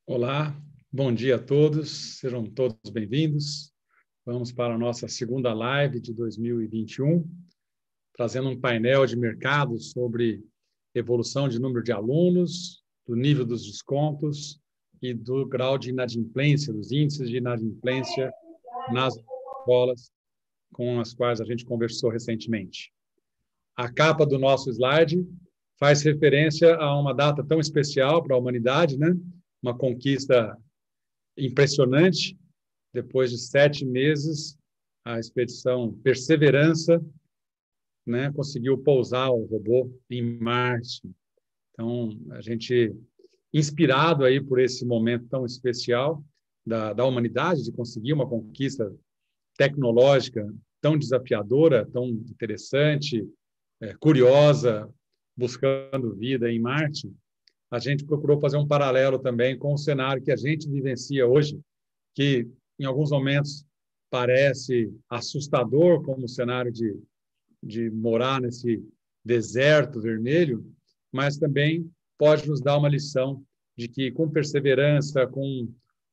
Olá, bom dia a todos, sejam todos bem-vindos. Vamos para a nossa segunda live de 2021, trazendo um painel de mercado sobre evolução de número de alunos, do nível dos descontos e do grau de inadimplência, dos índices de inadimplência nas escolas com as quais a gente conversou recentemente. A capa do nosso slide faz referência a uma data tão especial para a humanidade, né? Uma conquista impressionante. Depois de 7 meses, a expedição Perseverança, né, conseguiu pousar o robô em Marte. Então, a gente, inspirado aí por esse momento tão especial da humanidade, de conseguir uma conquista tecnológica tão desafiadora, tão interessante, curiosa, buscando vida em Marte, a gente procurou fazer um paralelo também com o cenário que a gente vivencia hoje, que em alguns momentos parece assustador, como o cenário de morar nesse deserto vermelho, mas também pode nos dar uma lição de que, com perseverança, com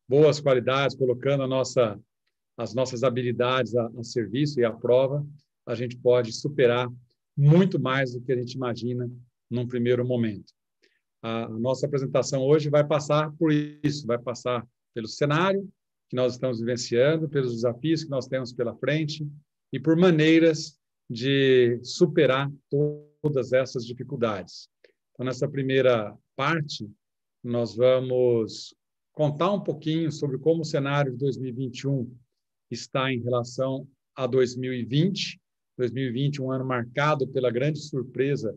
boas qualidades, colocando as nossas habilidades a serviço e à prova, a gente pode superar muito mais do que a gente imagina num primeiro momento. A nossa apresentação hoje vai passar por isso, vai passar pelo cenário que nós estamos vivenciando, pelos desafios que nós temos pela frente e por maneiras de superar todas essas dificuldades. Então, nessa primeira parte, nós vamos contar um pouquinho sobre como o cenário de 2021 está em relação a 2020. 2020, um ano marcado pela grande surpresa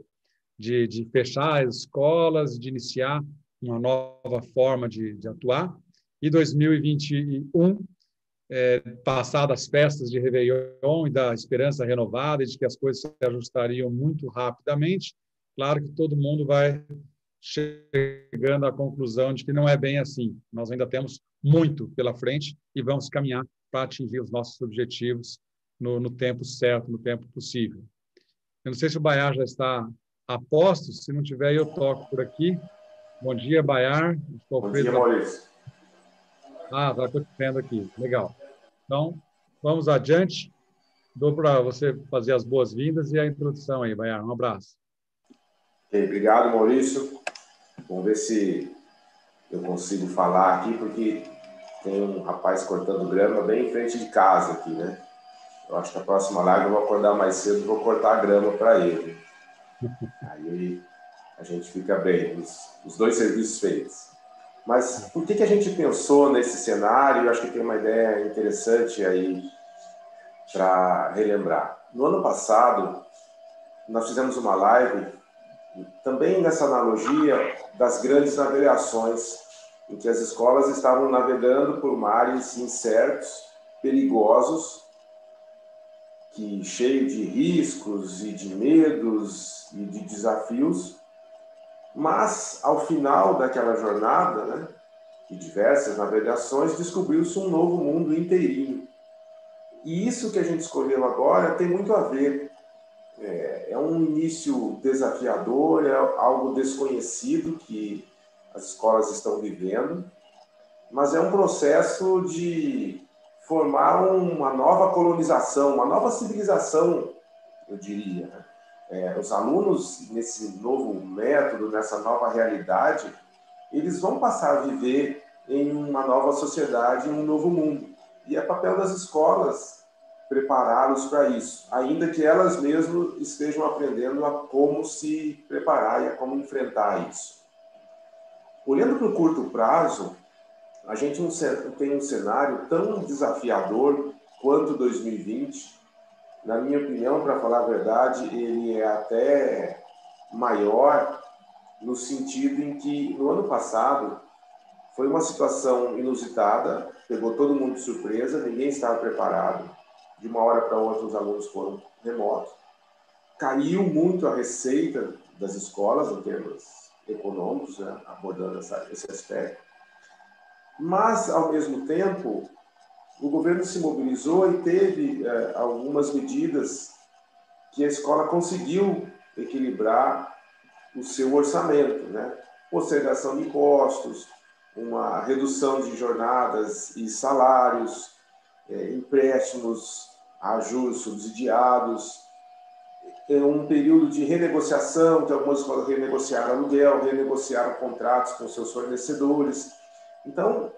de fechar as escolas, de iniciar uma nova forma de atuar. E 2021, passadas as festas de Réveillon e da esperança renovada de que as coisas se ajustariam muito rapidamente, claro que todo mundo vai chegando à conclusão de que não é bem assim. Nós ainda temos muito pela frente e vamos caminhar para atingir os nossos objetivos no tempo certo, no tempo possível. Eu não sei se o Bayar já está a postos, se não tiver, eu toco por aqui. Bom dia, Bayar. Bom dia, Maurício. Ah, está acontecendo aqui. Legal. Então, vamos adiante. Dou para você fazer as boas-vindas e a introdução aí, Bayar. Um abraço. Okay, obrigado, Maurício. Vamos ver se eu consigo falar aqui, porque tem um rapaz cortando grama bem em frente de casa aqui, né? Eu acho que a próxima live eu vou acordar mais cedo e vou cortar a grama para ele. Aí a gente fica bem, os dois serviços feitos. Mas por que a gente pensou nesse cenário? Eu acho que tem uma ideia interessante aí para relembrar. No ano passado, nós fizemos uma live também nessa analogia das grandes navegações, em que as escolas estavam navegando por mares incertos, perigosos, que cheio de riscos e de medos e de desafios, mas ao final daquela jornada, né, de diversas navegações, descobriu-se um novo mundo inteirinho. E isso que a gente escolheu agora tem muito a ver. É um início desafiador, é algo desconhecido que as escolas estão vivendo, mas é um processo de formar uma nova colonização, uma nova civilização, eu diria. Os alunos, nesse novo método, nessa nova realidade, eles vão passar a viver em uma nova sociedade, em um novo mundo. E é papel das escolas prepará-los para isso, ainda que elas mesmas estejam aprendendo a como se preparar e a como enfrentar isso. Olhando para o curto prazo, a gente tem um cenário tão desafiador quanto 2020. Na minha opinião, para falar a verdade, ele é até maior no sentido em que, no ano passado, foi uma situação inusitada, pegou todo mundo de surpresa, ninguém estava preparado. De uma hora para outra, os alunos foram remotos. Caiu muito a receita das escolas, em termos econômicos, né, abordando esse aspecto. Mas, ao mesmo tempo, o governo se mobilizou e teve algumas medidas que a escola conseguiu equilibrar o seu orçamento, né? Postergação de impostos, uma redução de jornadas e salários, empréstimos a juros subsidiados, um período de renegociação, que algumas escolas renegociaram aluguel, renegociaram contratos com seus fornecedores. Então,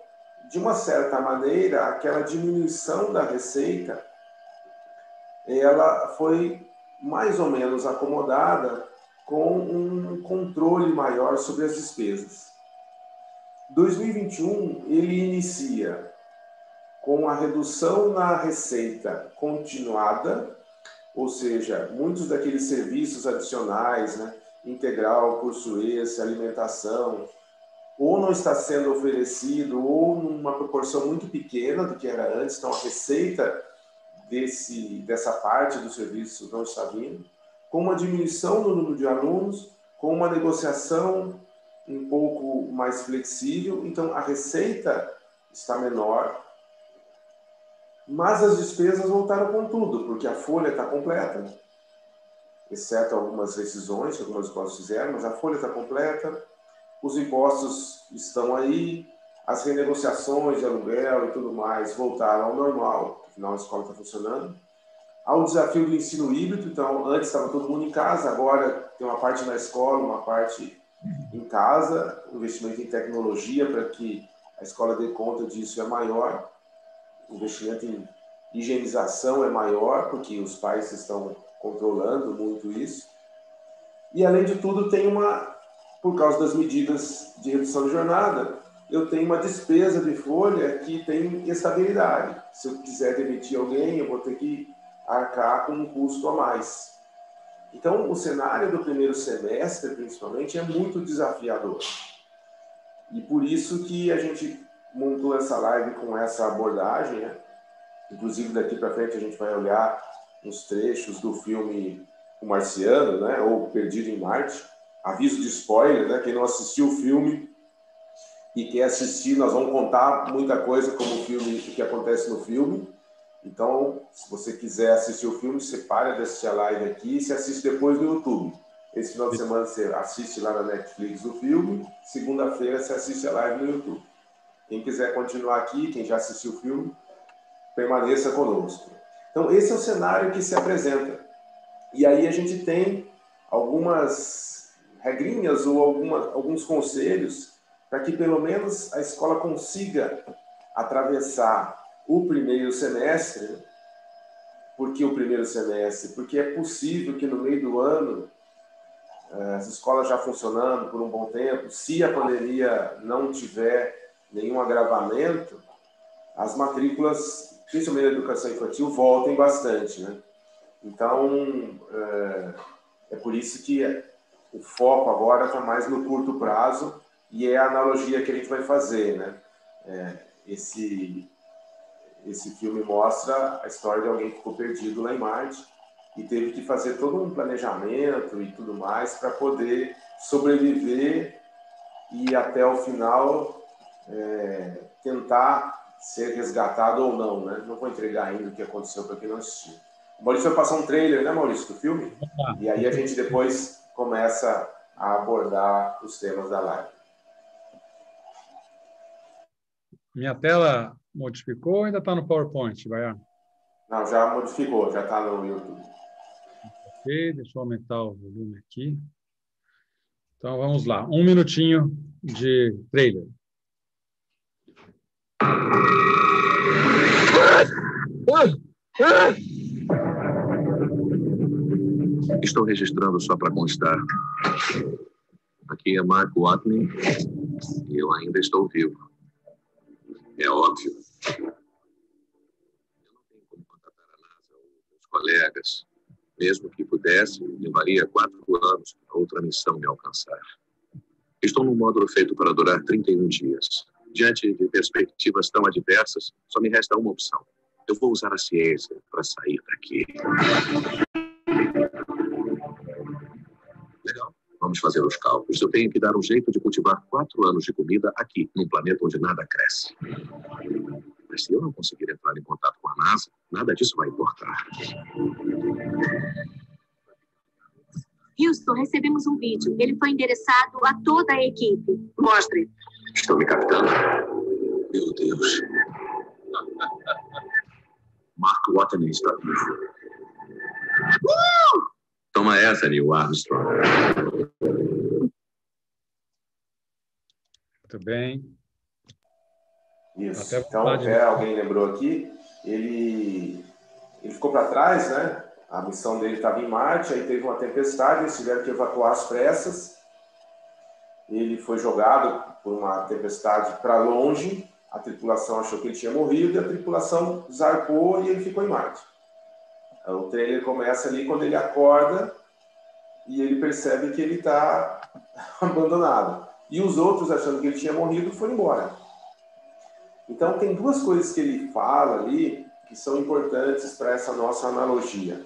de uma certa maneira, aquela diminuição da receita, ela foi mais ou menos acomodada com um controle maior sobre as despesas. 2021, ele inicia com a redução na receita continuada, ou seja, muitos daqueles serviços adicionais, né, integral, curso extra, alimentação, ou não está sendo oferecido, ou numa proporção muito pequena do que era antes, então a receita dessa parte do serviço não está vindo, com uma diminuição no número de alunos, com uma negociação um pouco mais flexível, então a receita está menor, mas as despesas voltaram com tudo, porque a folha está completa, exceto algumas rescisões que algumas escolas fizeram, mas a folha está completa, os impostos estão aí, as renegociações de aluguel e tudo mais voltaram ao normal, afinal a escola está funcionando. Há o desafio do ensino híbrido, então antes estava todo mundo em casa, agora tem uma parte na escola, uma parte em casa, o investimento em tecnologia para que a escola dê conta disso é maior, o investimento em higienização é maior, porque os pais estão controlando muito isso. E, além de tudo, tem por causa das medidas de redução de jornada, eu tenho uma despesa de folha que tem estabilidade. Se eu quiser demitir alguém, eu vou ter que arcar com um custo a mais. Então, o cenário do primeiro semestre, principalmente, é muito desafiador. E por isso que a gente montou essa live com essa abordagem, né? Inclusive, daqui para frente, a gente vai olhar uns trechos do filme O Marciano, né? Ou Perdido em Marte. Aviso de spoiler, né? Quem não assistiu o filme e quer assistir, nós vamos contar muita coisa como o filme, o que acontece no filme. Então, se você quiser assistir o filme, você para de assistir a live aqui e se assiste depois no YouTube. Esse final de semana você assiste lá na Netflix o filme, segunda-feira você assiste a live no YouTube. Quem quiser continuar aqui, quem já assistiu o filme, permaneça conosco. Então, esse é o cenário que se apresenta. E aí a gente tem algumas regrinhas ou alguns conselhos para que pelo menos a escola consiga atravessar o primeiro semestre. Por que o primeiro semestre? Porque é possível que no meio do ano, as escolas já funcionando por um bom tempo, se a pandemia não tiver nenhum agravamento, as matrículas, principalmente na educação infantil, voltem bastante, né? Então, é por isso que o foco agora está mais no curto prazo e é a analogia que a gente vai fazer, né? Esse filme mostra a história de alguém que ficou perdido lá em Marte e teve que fazer todo um planejamento e tudo mais para poder sobreviver e até o final tentar ser resgatado ou não, né? Não vou entregar ainda o que aconteceu para quem não assistiu. O Maurício vai passar um trailer, né, Maurício, do filme? E aí a gente depois começa a abordar os temas da live. Minha tela modificou ou ainda está no PowerPoint, Baiano? Não, já modificou, já está no YouTube. Ok, deixa eu aumentar o volume aqui. Então, vamos lá. 1 minutinho de trailer. Estou registrando só para constar. Aqui é Mark Watney e eu ainda estou vivo. É óbvio. Eu não tenho como contatar a NASA ou meus colegas. Mesmo que pudesse, levaria 4 anos para outra missão me alcançar. Estou num módulo feito para durar 31 dias. Diante de perspectivas tão adversas, só me resta uma opção. Eu vou usar a ciência para sair daqui. Legal. Vamos fazer os cálculos. Eu tenho que dar um jeito de cultivar 4 anos de comida aqui, num planeta onde nada cresce. Mas se eu não conseguir entrar em contato com a NASA, nada disso vai importar. Houston, recebemos um vídeo. Ele foi endereçado a toda a equipe. Mostre. Estão me captando? Meu Deus. Mark Watney está vivo. Toma essa, Neil Armstrong. Muito bem. Isso. Então, alguém lembrou aqui, ele ficou para trás, né? A missão dele estava em Marte, aí teve uma tempestade, eles tiveram que evacuar às pressas. Ele foi jogado por uma tempestade para longe, a tripulação achou que ele tinha morrido, e a tripulação zarpou e ele ficou em Marte. O trailer começa ali quando ele acorda e ele percebe que ele está abandonado. E os outros, achando que ele tinha morrido, foram embora. Então, tem duas coisas que ele fala ali que são importantes para essa nossa analogia.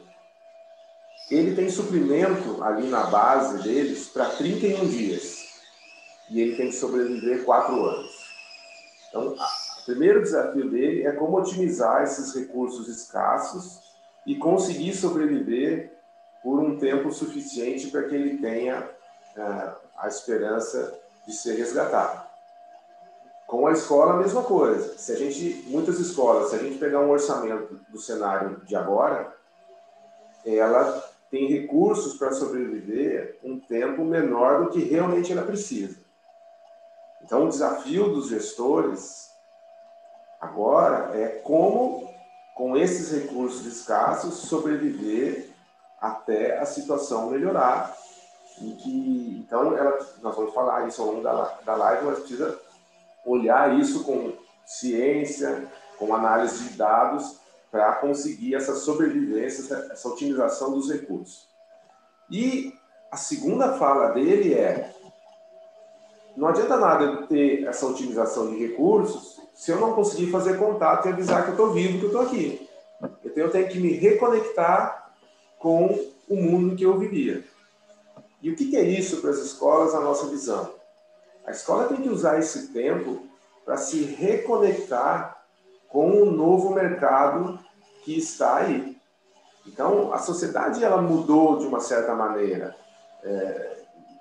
Ele tem suprimento ali na base deles para 31 dias. E ele tem que sobreviver 4 anos. Então, o primeiro desafio dele é como otimizar esses recursos escassos e conseguir sobreviver por um tempo suficiente para que ele tenha a esperança de ser resgatado. Com a escola, a mesma coisa. Muitas escolas, se a gente pegar um orçamento do cenário de agora, ela tem recursos para sobreviver um tempo menor do que realmente ela precisa. Então, o desafio dos gestores agora é como, com esses recursos escassos, sobreviver até a situação melhorar. Então, nós vamos falar isso ao longo da live, mas precisa olhar isso com ciência, com análise de dados, para conseguir essa sobrevivência, essa otimização dos recursos. E a segunda fala dele é: não adianta nada eu ter essa otimização de recursos se eu não conseguir fazer contato e avisar que eu estou vivo, que eu estou aqui. Então, eu tenho que me reconectar com o mundo que eu vivia. E o que é isso para as escolas, a nossa visão? A escola tem que usar esse tempo para se reconectar com o novo mercado que está aí. Então, a sociedade ela mudou de uma certa maneira.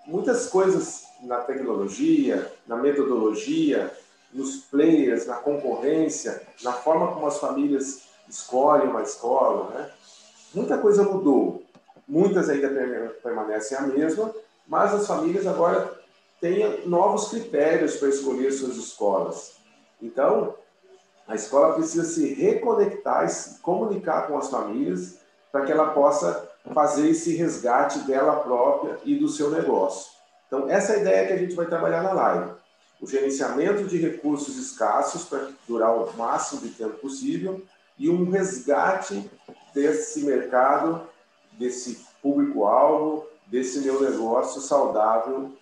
Muitas coisas na tecnologia, na metodologia, nos players, na concorrência, na forma como as famílias escolhem uma escola, né? Muita coisa mudou. Muitas ainda permanecem a mesma, mas as famílias agora têm novos critérios para escolher suas escolas. Então, a escola precisa se reconectar e se comunicar com as famílias para que ela possa fazer esse resgate dela própria e do seu negócio. Então, essa é a ideia que a gente vai trabalhar na live. O gerenciamento de recursos escassos para durar o máximo de tempo possível e um resgate desse mercado, desse público-alvo, desse meu negócio saudável,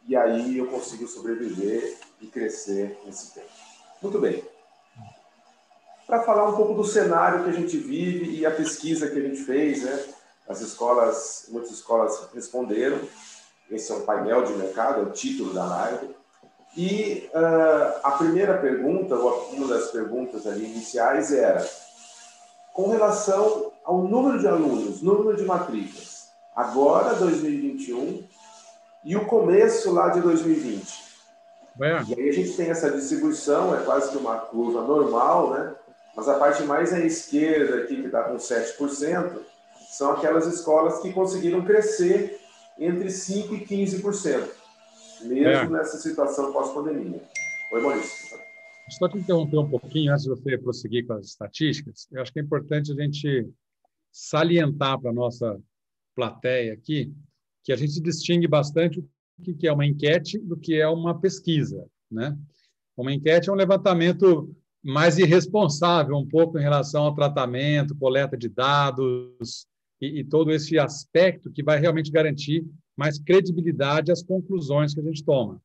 e aí eu consigo sobreviver e crescer nesse tempo. Muito bem. Para falar um pouco do cenário que a gente vive e a pesquisa que a gente fez, né? Muitas escolas responderam. Esse é um painel de mercado, é o título da live. E a primeira pergunta, ou uma das perguntas ali iniciais era com relação ao número de alunos, número de matrículas, agora 2021 e o começo lá de 2020. E aí a gente tem essa distribuição, é quase que uma curva normal, né? Mas a parte mais à esquerda aqui, que está com 7%, são aquelas escolas que conseguiram crescer entre 5% e 15%, mesmo nessa situação pós-pandemia. Oi, Maurício. Só te interromper um pouquinho antes de você prosseguir com as estatísticas. Eu acho que é importante a gente salientar para a nossa plateia aqui que a gente distingue bastante o que é uma enquete do que é uma pesquisa, né? Uma enquete é um levantamento mais irresponsável um pouco em relação ao tratamento, coleta de dados e todo esse aspecto que vai realmente garantir mais credibilidade às conclusões que a gente toma.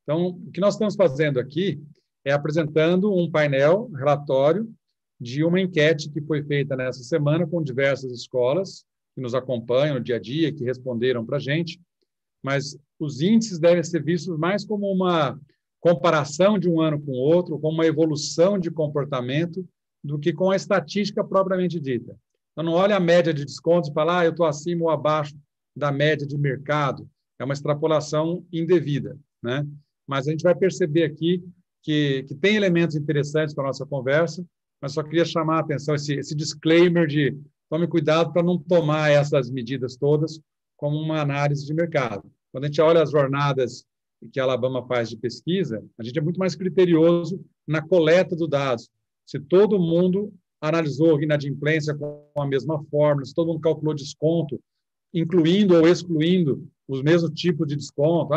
Então, o que nós estamos fazendo aqui é apresentando um painel, relatório, de uma enquete que foi feita nessa semana com diversas escolas que nos acompanham no dia a dia, que responderam para a gente, mas os índices devem ser vistos mais como uma comparação de um ano com o outro, como uma evolução de comportamento, do que com a estatística propriamente dita. Então, não olha a média de descontos e fala, eu estou acima ou abaixo da média de mercado. É uma extrapolação indevida, né? mas a gente vai perceber aqui que tem elementos interessantes para a nossa conversa, mas só queria chamar a atenção, esse disclaimer de tome cuidado para não tomar essas medidas todas como uma análise de mercado. Quando a gente olha as jornadas que a Alabama faz de pesquisa, a gente é muito mais criterioso na coleta dos dados. Se todo mundo analisou inadimplência com a mesma fórmula, se todo mundo calculou desconto, incluindo ou excluindo os mesmos tipos de desconto,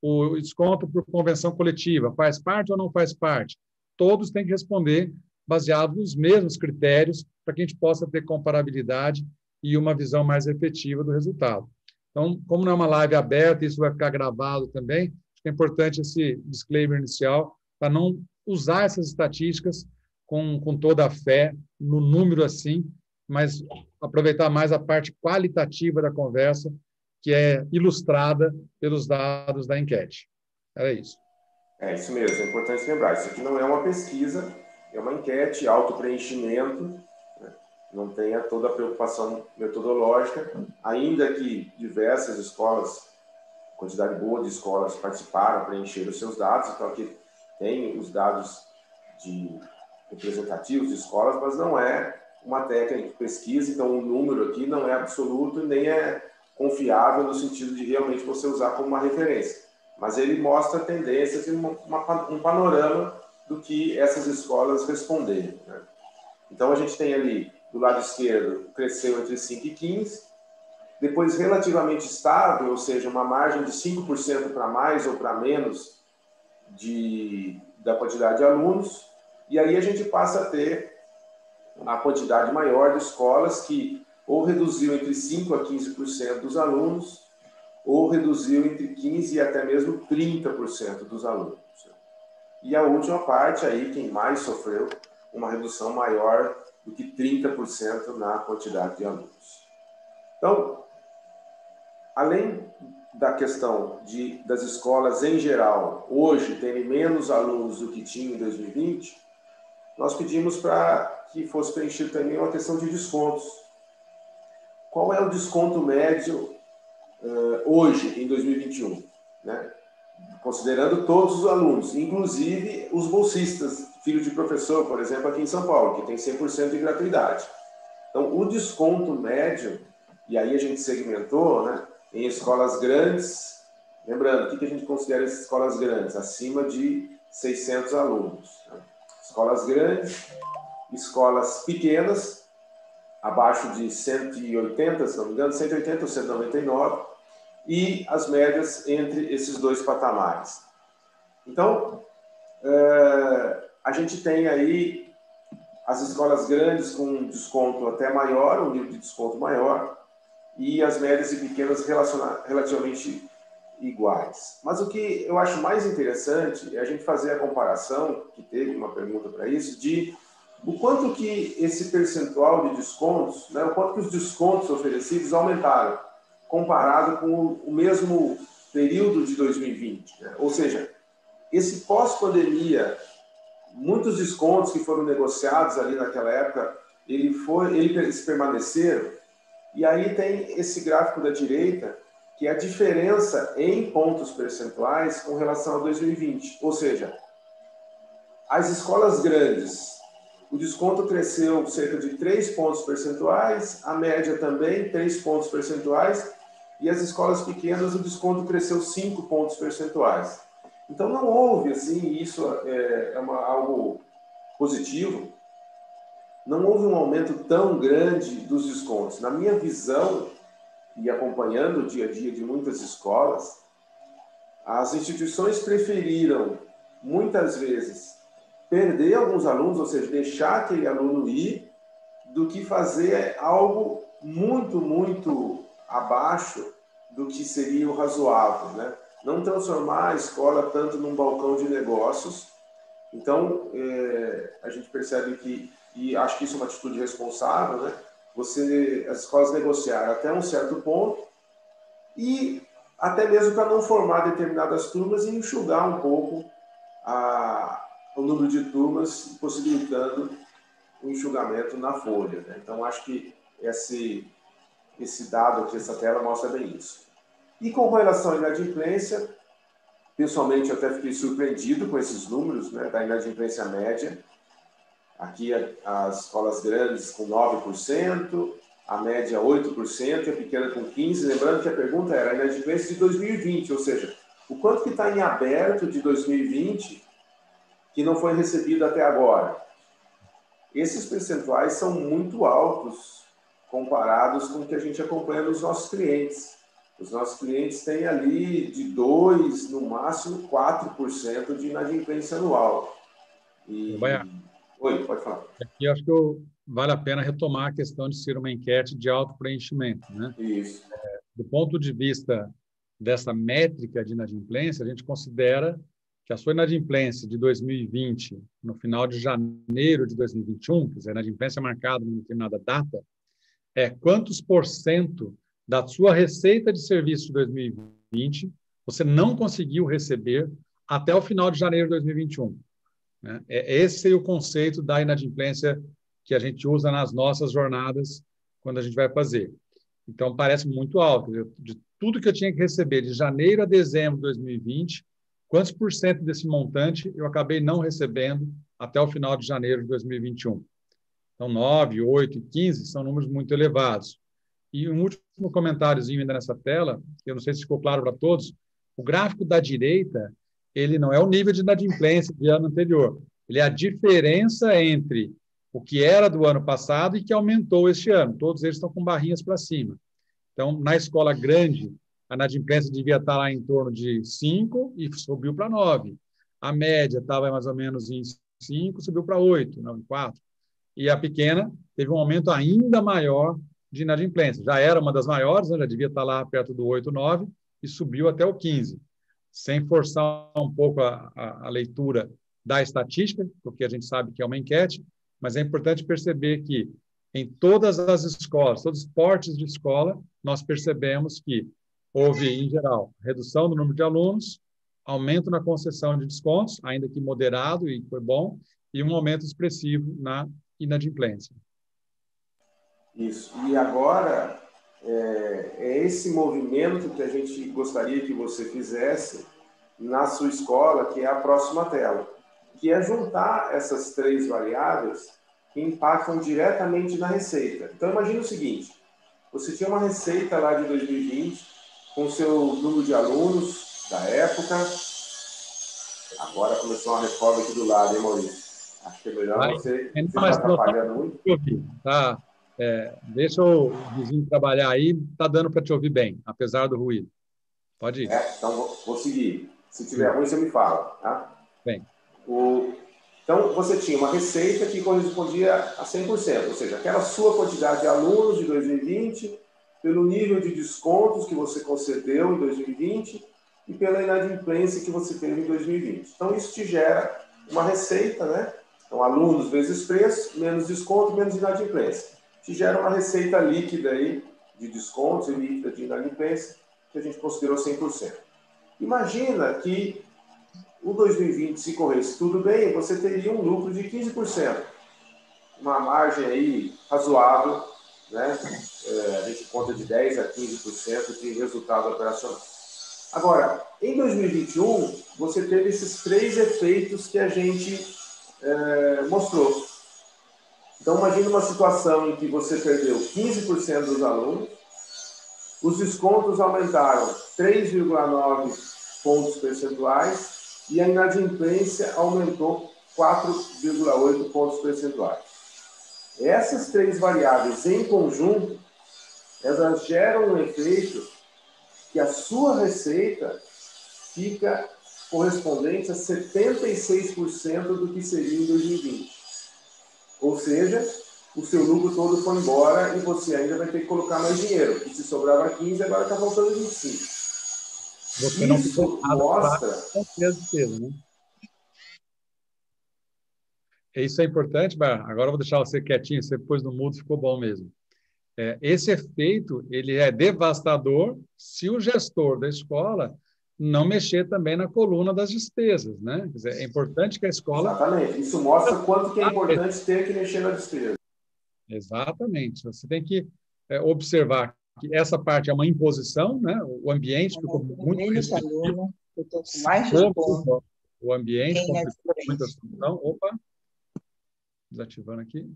o desconto por convenção coletiva faz parte ou não faz parte? Todos têm que responder baseado nos mesmos critérios para que a gente possa ter comparabilidade e uma visão mais efetiva do resultado. Então, como não é uma live aberta, isso vai ficar gravado também, acho que é importante esse disclaimer inicial para não usar essas estatísticas com toda a fé, no número assim, mas aproveitar mais a parte qualitativa da conversa, que é ilustrada pelos dados da enquete. Era isso. É isso mesmo, é importante lembrar. Isso aqui não é uma pesquisa, é uma enquete, autopreenchimento, né? Não tenha toda a preocupação metodológica, ainda que diversas escolas, quantidade boa de escolas participaram, preencheram os seus dados, então aqui tem os dados representativos de escolas, mas não é uma técnica de pesquisa, então o número aqui não é absoluto e nem é confiável no sentido de realmente você usar como uma referência. Mas ele mostra tendências e um panorama do que essas escolas responderam, né? Então a gente tem ali, do lado esquerdo, cresceu entre 5 e 15, depois relativamente estável, ou seja, uma margem de 5% para mais ou para menos da quantidade de alunos, e aí a gente passa a ter a quantidade maior de escolas que ou reduziu entre 5% a 15% dos alunos, ou reduziu entre 15% e até mesmo 30% dos alunos. E a última parte, aí, quem mais sofreu, uma redução maior do que 30% na quantidade de alunos. Então, além da questão das escolas em geral, hoje, terem menos alunos do que tinham em 2020, nós pedimos para que fosse preenchido também uma questão de descontos. Qual é o desconto médio hoje, em 2021, né? Considerando todos os alunos, inclusive os bolsistas, filho de professor, por exemplo, aqui em São Paulo, que tem 100% de gratuidade. Então, o desconto médio, e aí a gente segmentou, né, em escolas grandes, lembrando, o que a gente considera essas escolas grandes? Acima de 600 alunos. Né? Escolas grandes, escolas pequenas, abaixo de 180, se não me engano, 180 ou 199, e as médias entre esses dois patamares. Então, a gente tem aí as escolas grandes com um desconto até maior, um nível de desconto maior, e as médias e pequenas relativamente iguais. Mas o que eu acho mais interessante é a gente fazer a comparação, que teve uma pergunta para isso, de o quanto que esse percentual de descontos, né, o quanto que os descontos oferecidos aumentaram, comparado com o mesmo período de 2020. Né? Ou seja, esse pós-pandemia, muitos descontos que foram negociados ali naquela época, eles permaneceram. E aí tem esse gráfico da direita, que é a diferença em pontos percentuais com relação a 2020. Ou seja, as escolas grandes, o desconto cresceu cerca de 3 pontos percentuais, a média também 3 pontos percentuais, e as escolas pequenas o desconto cresceu 5 pontos percentuais. Então não houve, assim, isso algo positivo, não houve um aumento tão grande dos descontos. Na minha visão, e acompanhando o dia a dia de muitas escolas, as instituições preferiram, muitas vezes, perder alguns alunos, ou seja, deixar aquele aluno ir, do que fazer algo muito, muito abaixo do que seria o razoável, né? Não transformar a escola tanto num balcão de negócios. Então, a gente percebe que, e acho que isso é uma atitude responsável, né? As escolas negociaram até um certo ponto e até mesmo para não formar determinadas turmas e enxugar um pouco o número de turmas, possibilitando o enxugamento na folha. Né? Então, acho que esse dado aqui, essa tela, mostra bem isso. E com relação à inadimplência, Pessoalmente, eu até fiquei surpreendido com esses números, né, da inadimplência média. Aqui, as escolas grandes com 9%, a média 8%, a pequena com 15%. Lembrando que a pergunta era a inadimplência de 2020, ou seja, o quanto que está em aberto de 2020 que não foi recebido até agora. Esses percentuais são muito altos comparados com o que a gente acompanha nos nossos clientes. Os nossos clientes têm ali de 2%, no máximo 4% de inadimplência anual. Oi, pode falar. Aqui acho que vale a pena retomar a questão de ser uma enquete de autopreenchimento, né? Isso. Do ponto de vista dessa métrica de inadimplência, a gente considera que a sua inadimplência de 2020, no final de janeiro de 2021, quer dizer, a inadimplência marcada em determinada data, é quantos por cento da sua receita de serviço de 2020 você não conseguiu receber até o final de janeiro de 2021. Né? Esse seria o conceito da inadimplência que a gente usa nas nossas jornadas quando a gente vai fazer. Então, parece muito alto. De tudo que eu tinha que receber de janeiro a dezembro de 2020, quantos por cento desse montante eu acabei não recebendo até o final de janeiro de 2021? Então, 9, 8 e 15 são números muito elevados. E um último comentáriozinho ainda nessa tela, eu não sei se ficou claro para todos, o gráfico da direita, ele não é o nível de inadimplência do ano anterior, ele é a diferença entre o que era do ano passado e que aumentou este ano. Todos eles estão com barrinhas para cima. Então, na escola grande, a inadimplência devia estar lá em torno de 5 e subiu para 9. A média estava mais ou menos em 5, subiu para 8, não, em 4. E a pequena teve um aumento ainda maior de inadimplência. Já era uma das maiores, né? Já devia estar lá perto do 8, 9, e subiu até o 15. Sem forçar um pouco a leitura da estatística, porque a gente sabe que é uma enquete, mas é importante perceber que em todas as escolas, todos os portes de escola, nós percebemos que houve, em geral, redução do número de alunos, aumento na concessão de descontos, ainda que moderado e foi bom, e um aumento expressivo na inadimplência. Isso. E agora, é esse movimento que a gente gostaria que você fizesse na sua escola, que é a próxima tela, que é juntar essas três variáveis que impactam diretamente na receita. Então, imagine o seguinte, você tinha uma receita lá de 2020, com o seu número de alunos da época. Agora começou uma reforma aqui do lado, hein, Maurício? Acho que é melhor você está atrapalhando muito. Tá. Deixa o vizinho trabalhar aí, está dando para te ouvir bem, apesar do ruído. Pode ir. Então, vou seguir. Se tiver ruim, você me fala. Tá? Bem. Então, você tinha uma receita que correspondia a 100%, ou seja, aquela sua quantidade de alunos de 2020, pelo nível de descontos que você concedeu em 2020 e pela inadimplência que você teve em 2020. Então, isso te gera uma receita, né? Então, alunos vezes preço, menos desconto, menos inadimplência. Te gera uma receita líquida aí de descontos e líquida de inadimplência, que a gente considerou 100%. Imagina que o 2020, se corresse tudo bem, você teria um lucro de 15%. Uma margem aí razoável, né? A gente conta de 10% a 15% de resultado operacional. Agora, em 2021, você teve esses três efeitos que a gente mostrou. Então, imagine uma situação em que você perdeu 15% dos alunos, os descontos aumentaram 3,9 pontos percentuais e a inadimplência aumentou 4,8 pontos percentuais. Essas três variáveis em conjunto, elas geram um efeito que a sua receita fica correspondente a 76% do que seria em 2020. Ou seja, o seu lucro todo foi embora e você ainda vai ter que colocar mais dinheiro. E se sobrava 15, agora está faltando 25. Você não isso mostra... Né? Isso é importante, agora eu vou deixar você quietinho, você pôs no mudo, ficou bom mesmo. Esse efeito, ele é devastador se o gestor da escola não mexer também na coluna das despesas, né? Quer dizer, é importante que a escola... Exatamente. Isso mostra quanto que é importante ter que mexer na despesa. Exatamente. Você tem que observar que essa parte é uma imposição, né? O ambiente ficou muito restritivo. Eu estou com mais de ponto. O ambiente complicou muito a solução. Opa, desativando aqui.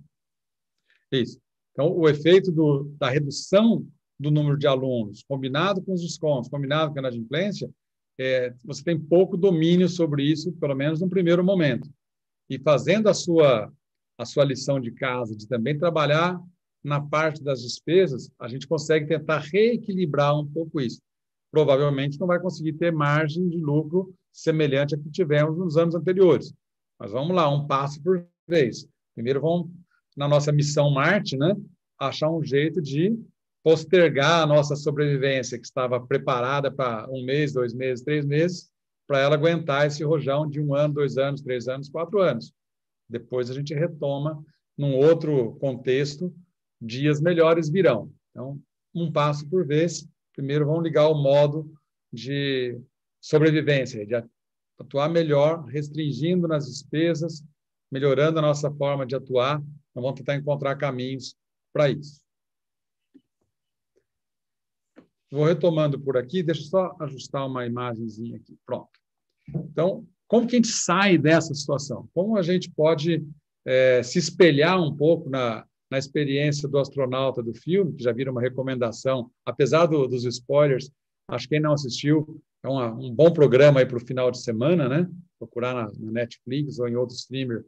Isso. Então, o efeito da redução do número de alunos, combinado com os descontos, combinado com a inadimplência, você tem pouco domínio sobre isso, pelo menos no primeiro momento. E fazendo a sua lição de casa, de também trabalhar na parte das despesas, a gente consegue tentar reequilibrar um pouco isso. Provavelmente não vai conseguir ter margem de lucro semelhante à que tivemos nos anos anteriores. Mas vamos lá, um passo por vez. Primeiro vamos, na nossa missão Marte, né, achar um jeito de postergar a nossa sobrevivência, que estava preparada para 1 mês, 2 meses, 3 meses, para ela aguentar esse rojão de 1 ano, 2 anos, 3 anos, 4 anos. Depois a gente retoma num outro contexto, dias melhores virão. Então, um passo por vez. Primeiro vamos ligar o modo de sobrevivência, de atuar melhor, restringindo nas despesas, melhorando a nossa forma de atuar. Nós vamos tentar encontrar caminhos para isso. Vou retomando por aqui, deixa eu só ajustar uma imagenzinha aqui. Pronto. Então, como que a gente sai dessa situação? Como a gente pode se espelhar um pouco na experiência do astronauta do filme, que já vira uma recomendação, apesar dos spoilers, acho que quem não assistiu, é um bom programa aí para o final de semana, né? Procurar na Netflix ou em outro streamer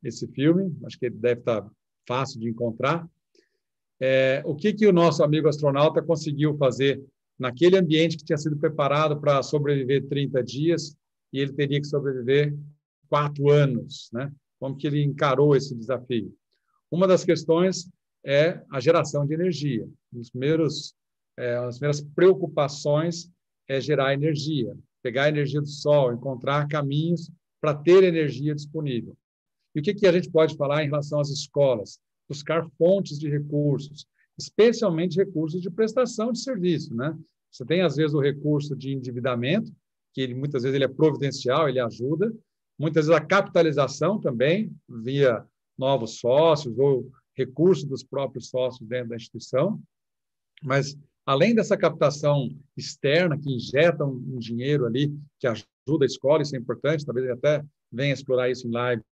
esse filme, acho que ele deve estar fácil de encontrar. O que o nosso amigo astronauta conseguiu fazer naquele ambiente que tinha sido preparado para sobreviver 30 dias e ele teria que sobreviver 4 anos, né? Como que ele encarou esse desafio? Uma das questões é a geração de energia. As primeiras preocupações é gerar energia, pegar a energia do sol, encontrar caminhos para ter energia disponível. E o que a gente pode falar em relação às escolas? Buscar fontes de recursos, especialmente recursos de prestação de serviço, né? Você tem, às vezes, o recurso de endividamento, que muitas vezes ele é providencial, ele ajuda. Muitas vezes a capitalização também, via novos sócios ou recursos dos próprios sócios dentro da instituição. Mas, além dessa captação externa, que injeta um dinheiro ali, que ajuda a escola, isso é importante, talvez ele até venha explorar isso em lives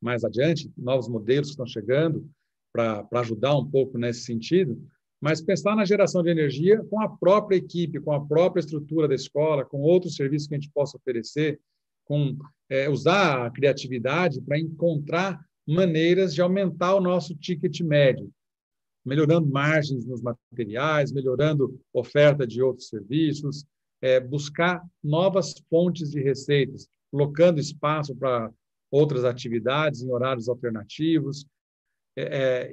mais adiante, novos modelos que estão chegando para ajudar um pouco nesse sentido, mas pensar na geração de energia com a própria equipe, com a própria estrutura da escola, com outros serviços que a gente possa oferecer, usar a criatividade para encontrar maneiras de aumentar o nosso ticket médio, melhorando margens nos materiais, melhorando oferta de outros serviços, buscar novas fontes de receitas, colocando espaço para outras atividades em horários alternativos,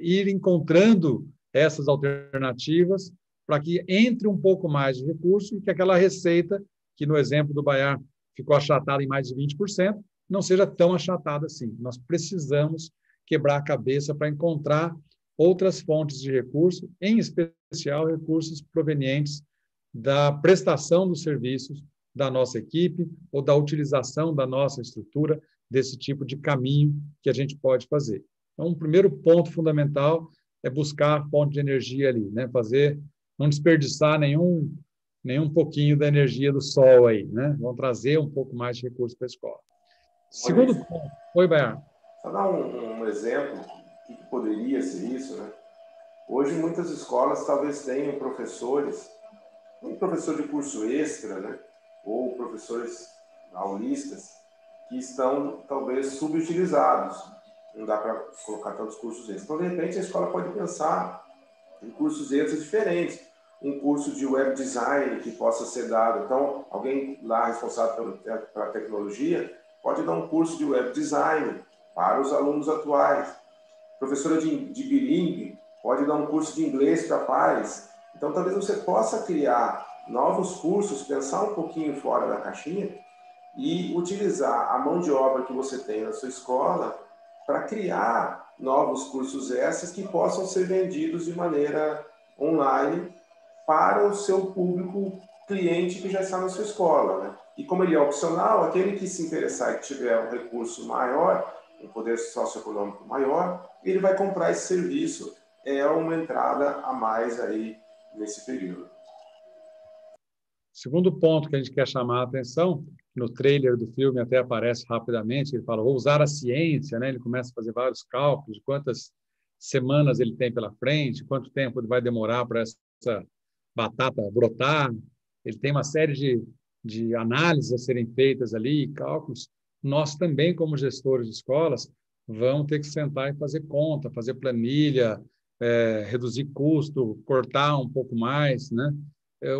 ir encontrando essas alternativas para que entre um pouco mais de recurso e que aquela receita, que no exemplo do Bayar ficou achatada em mais de 20%, não seja tão achatada assim. Nós precisamos quebrar a cabeça para encontrar outras fontes de recurso, em especial recursos provenientes da prestação dos serviços da nossa equipe ou da utilização da nossa estrutura, desse tipo de caminho que a gente pode fazer. Então, um primeiro ponto fundamental é buscar a fonte de energia ali, né? Não desperdiçar nenhum pouquinho da energia do sol aí, né? Vamos trazer um pouco mais de recursos para a escola. Segundo ponto. Oi, Bayar. Só dar um exemplo do que poderia ser isso, né? Hoje, muitas escolas talvez tenham professores, um professor de curso extra, né? Ou professores aulistas, que estão, talvez, subutilizados. Não dá para colocar tantos cursos extras. Então, de repente, a escola pode pensar em cursos extras diferentes. Um curso de web design que possa ser dado. Então, alguém lá responsável pela tecnologia pode dar um curso de web design para os alunos atuais. Professora de bilingue pode dar um curso de inglês para pais. Então, talvez você possa criar novos cursos, pensar um pouquinho fora da caixinha e utilizar a mão de obra que você tem na sua escola para criar novos cursos extras que possam ser vendidos de maneira online para o seu público cliente que já está na sua escola, né? E como ele é opcional, aquele que se interessar e tiver um recurso maior, um poder socioeconômico maior, ele vai comprar esse serviço. É uma entrada a mais aí nesse período. Segundo ponto que a gente quer chamar a atenção, no trailer do filme até aparece rapidamente, ele fala, vou usar a ciência, né? Ele começa a fazer vários cálculos de quantas semanas ele tem pela frente, quanto tempo ele vai demorar para essa batata brotar. Ele tem uma série de análises a serem feitas ali, cálculos. Nós também, como gestores de escolas, vamos ter que sentar e fazer conta, fazer planilha, reduzir custo, cortar um pouco mais, né?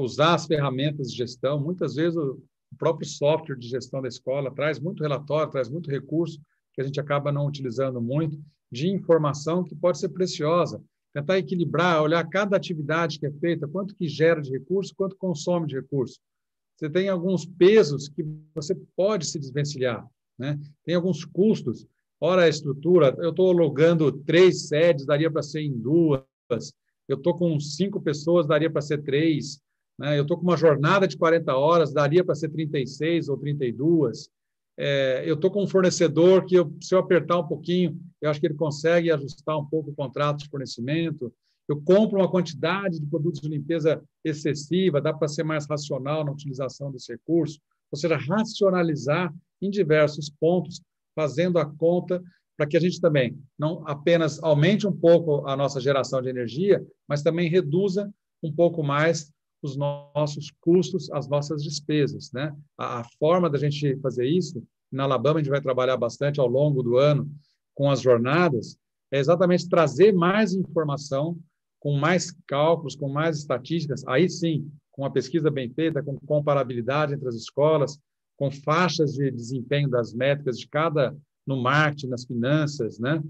Usar as ferramentas de gestão. Muitas vezes o próprio software de gestão da escola traz muito relatório, traz muito recurso que a gente acaba não utilizando muito, de informação que pode ser preciosa. Tentar equilibrar, olhar cada atividade que é feita, quanto que gera de recurso, quanto consome de recurso. Você tem alguns pesos que você pode se desvencilhar, né? Tem alguns custos. Ora, a estrutura, eu estou alugando 3 sedes, daria para ser em 2. Eu estou com 5 pessoas, daria para ser 3. Né? Eu estou com uma jornada de 40 horas, daria para ser 36 ou 32. Eu estou com um fornecedor que, se eu apertar um pouquinho, eu acho que ele consegue ajustar um pouco o contrato de fornecimento. Eu compro uma quantidade de produtos de limpeza excessiva, dá para ser mais racional na utilização desse recurso. Ou seja, racionalizar em diversos pontos, fazendo a conta para que a gente também não apenas aumente um pouco a nossa geração de energia, mas também reduza um pouco mais os nossos custos, as nossas despesas, né? A forma da gente fazer isso, na Alabama a gente vai trabalhar bastante ao longo do ano com as jornadas, é exatamente trazer mais informação, com mais cálculos, com mais estatísticas, aí sim, com uma pesquisa bem feita, com comparabilidade entre as escolas, com faixas de desempenho das métricas de cada, no marketing, nas finanças, né?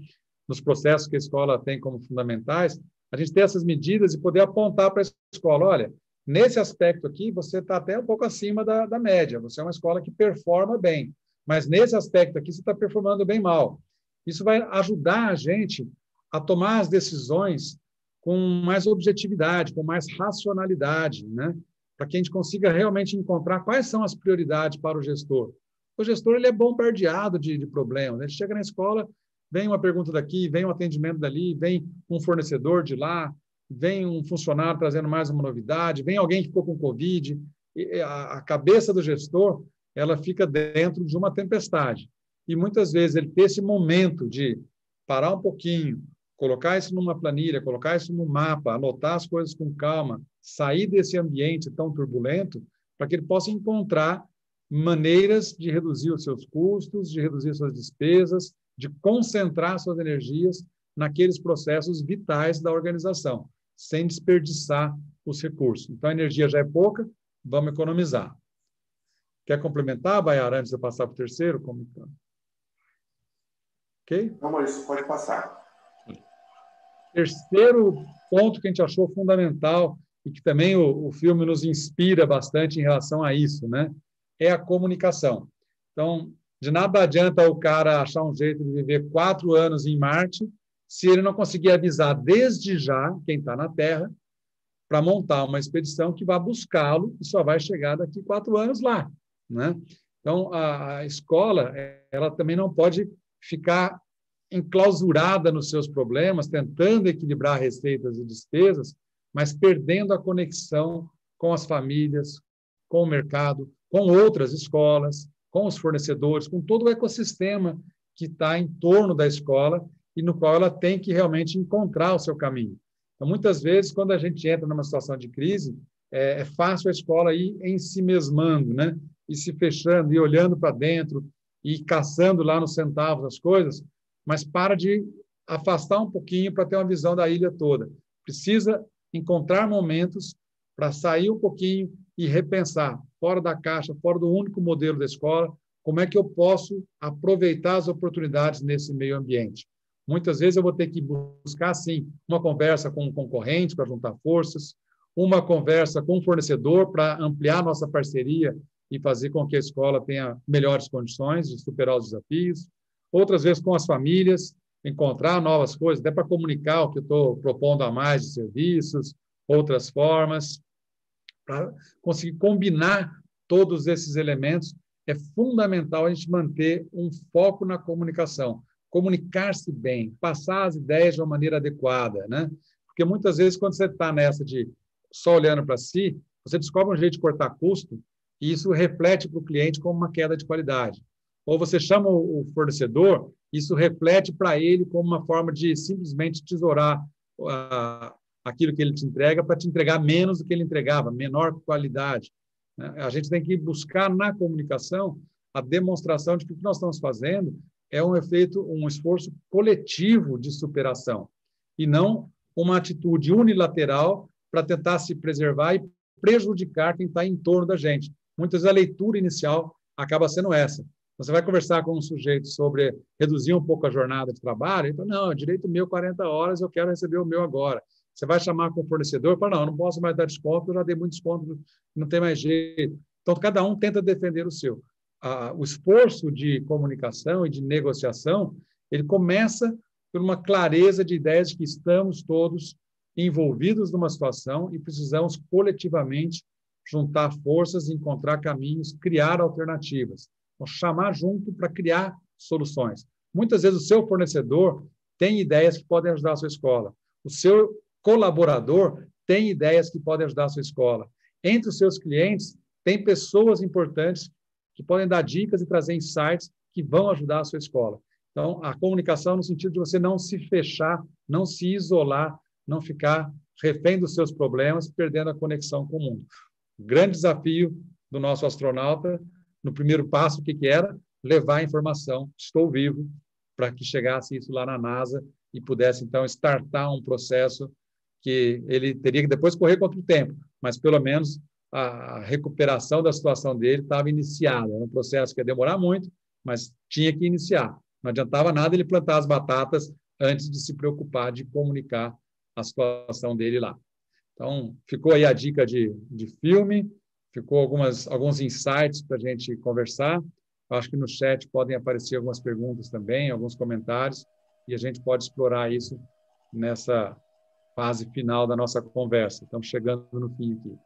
Nos processos que a escola tem como fundamentais, a gente ter essas medidas e poder apontar para a escola, olha, nesse aspecto aqui, você está até um pouco acima da média, você é uma escola que performa bem, mas nesse aspecto aqui, você está performando bem mal. Isso vai ajudar a gente a tomar as decisões com mais objetividade, com mais racionalidade, né? Para que a gente consiga realmente encontrar quais são as prioridades para o gestor. O gestor ele é bombardeado de problemas, né? Ele chega na escola, vem uma pergunta daqui, vem um atendimento dali, vem um fornecedor de lá, vem um funcionário trazendo mais uma novidade, vem alguém que ficou com Covid. E a cabeça do gestor ela fica dentro de uma tempestade. E muitas vezes ele ter esse momento de parar um pouquinho, colocar isso numa planilha, colocar isso no mapa, anotar as coisas com calma, sair desse ambiente tão turbulento, para que ele possa encontrar maneiras de reduzir os seus custos, de reduzir suas despesas, de concentrar suas energias naqueles processos vitais da organização, sem desperdiçar os recursos. Então, a energia já é pouca, vamos economizar. Quer complementar, Bayara, antes de eu passar para o terceiro? Como... Ok? Não, Maurício, pode passar. Terceiro ponto que a gente achou fundamental e que também o filme nos inspira bastante em relação a isso, né? É a comunicação. Então, de nada adianta o cara achar um jeito de viver 4 anos em Marte se ele não conseguir avisar desde já quem está na Terra para montar uma expedição que vai buscá-lo e só vai chegar daqui 4 anos lá, né? Então, a escola ela também não pode ficar enclausurada nos seus problemas, tentando equilibrar receitas e despesas, mas perdendo a conexão com as famílias, com o mercado, com outras escolas, com os fornecedores, com todo o ecossistema que está em torno da escola e no qual ela tem que realmente encontrar o seu caminho. Então, muitas vezes, quando a gente entra numa situação de crise, é fácil a escola ir em si mesmando, né? E se fechando, e olhando para dentro, e caçando lá nos centavos as coisas, mas para de afastar um pouquinho para ter uma visão da ilha toda. Precisa encontrar momentos para sair um pouquinho e repensar, fora da caixa, fora do único modelo da escola, como é que eu posso aproveitar as oportunidades nesse meio ambiente. Muitas vezes eu vou ter que buscar, sim, uma conversa com um concorrente para juntar forças, uma conversa com um fornecedor para ampliar nossa parceria e fazer com que a escola tenha melhores condições de superar os desafios. Outras vezes com as famílias, encontrar novas coisas, até para comunicar o que eu estou propondo a mais de serviços, outras formas, para conseguir combinar todos esses elementos. É fundamental a gente manter um foco na comunicação, comunicar-se bem, passar as ideias de uma maneira adequada, né? Porque muitas vezes, quando você está nessa de só olhando para si, você descobre um jeito de cortar custo e isso reflete para o cliente como uma queda de qualidade. Ou você chama o fornecedor, isso reflete para ele como uma forma de simplesmente tesourar aquilo que ele te entrega para te entregar menos do que ele entregava, menor qualidade. A gente tem que buscar na comunicação a demonstração de que o que nós estamos fazendo é um esforço coletivo de superação e não uma atitude unilateral para tentar se preservar e prejudicar quem está em torno da gente. Muitas vezes a leitura inicial acaba sendo essa. Você vai conversar com um sujeito sobre reduzir um pouco a jornada de trabalho, ele fala, não, é direito meu 40 horas, eu quero receber o meu agora. Você vai chamar com o fornecedor, fala, não, eu não posso mais dar desconto, eu já dei muito desconto, não tem mais jeito. Então, cada um tenta defender o seu. O esforço de comunicação e de negociação, ele começa por uma clareza de ideias de que estamos todos envolvidos numa situação e precisamos coletivamente juntar forças, encontrar caminhos, criar alternativas. Então, chamar junto para criar soluções. Muitas vezes o seu fornecedor tem ideias que podem ajudar a sua escola. O seu colaborador tem ideias que podem ajudar a sua escola. Entre os seus clientes, tem pessoas importantes que podem dar dicas e trazer insights que vão ajudar a sua escola. Então, a comunicação no sentido de você não se fechar, não se isolar, não ficar refém dos seus problemas, perdendo a conexão com o mundo. O grande desafio do nosso astronauta, no primeiro passo, o que era? Levar a informação, estou vivo, para que chegasse isso lá na NASA e pudesse, então, startar um processo que ele teria que depois correr contra o tempo, mas, pelo menos, a recuperação da situação dele estava iniciada. Era um processo que ia demorar muito, mas tinha que iniciar. Não adiantava nada ele plantar as batatas antes de se preocupar de comunicar a situação dele lá. Então, ficou aí a dica de filme, ficou alguns insights para a gente conversar. Eu acho que no chat podem aparecer algumas perguntas também, alguns comentários, e a gente pode explorar isso nessa fase final da nossa conversa. Estamos chegando no fim aqui.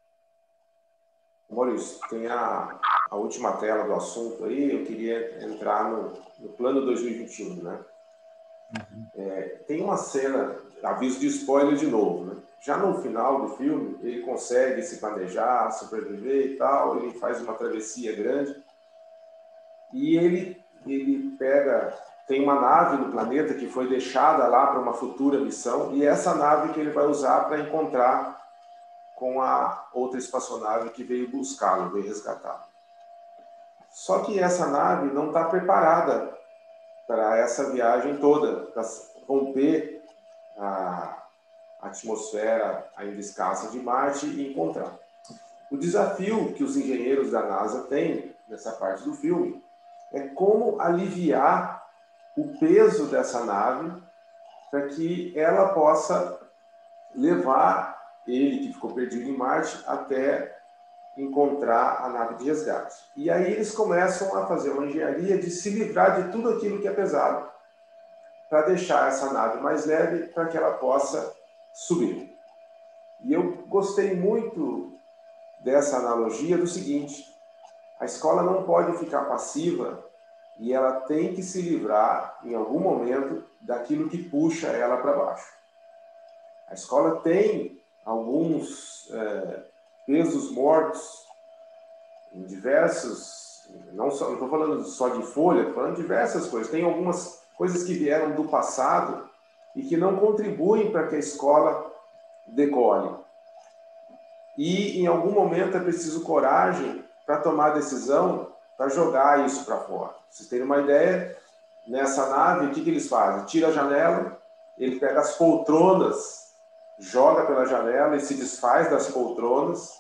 Maurício, tem a última tela do assunto aí, eu queria entrar no plano 2021, né? Tem uma cena, aviso de spoiler de novo, né? Já no final do filme, ele consegue se planejar, sobreviver e tal, ele faz uma travessia grande e ele tem uma nave no planeta que foi deixada lá para uma futura missão e é essa nave que ele vai usar para encontrar com a outra espaçonave que veio buscá-lo, veio resgatá-lo. Só que essa nave não está preparada para essa viagem toda, para romper a atmosfera ainda escassa de Marte e encontrar. O desafio que os engenheiros da NASA têm nessa parte do filme é como aliviar o peso dessa nave para que ela possa levar ele, que ficou perdido em Marte, até encontrar a nave de resgate. E aí eles começam a fazer uma engenharia de se livrar de tudo aquilo que é pesado, para deixar essa nave mais leve, para que ela possa subir. E eu gostei muito dessa analogia do seguinte: a escola não pode ficar passiva e ela tem que se livrar, em algum momento, daquilo que puxa ela para baixo. A escola tem alguns pesos mortos em diversos, não estou falando só de folha, estou falando de diversas coisas. Tem algumas coisas que vieram do passado e que não contribuem para que a escola decole. E em algum momento é preciso coragem para tomar a decisão, para jogar isso para fora. Vocês terem uma ideia, nessa nave, o que eles fazem? Tira a janela, ele pega as poltronas, joga pela janela e se desfaz das poltronas.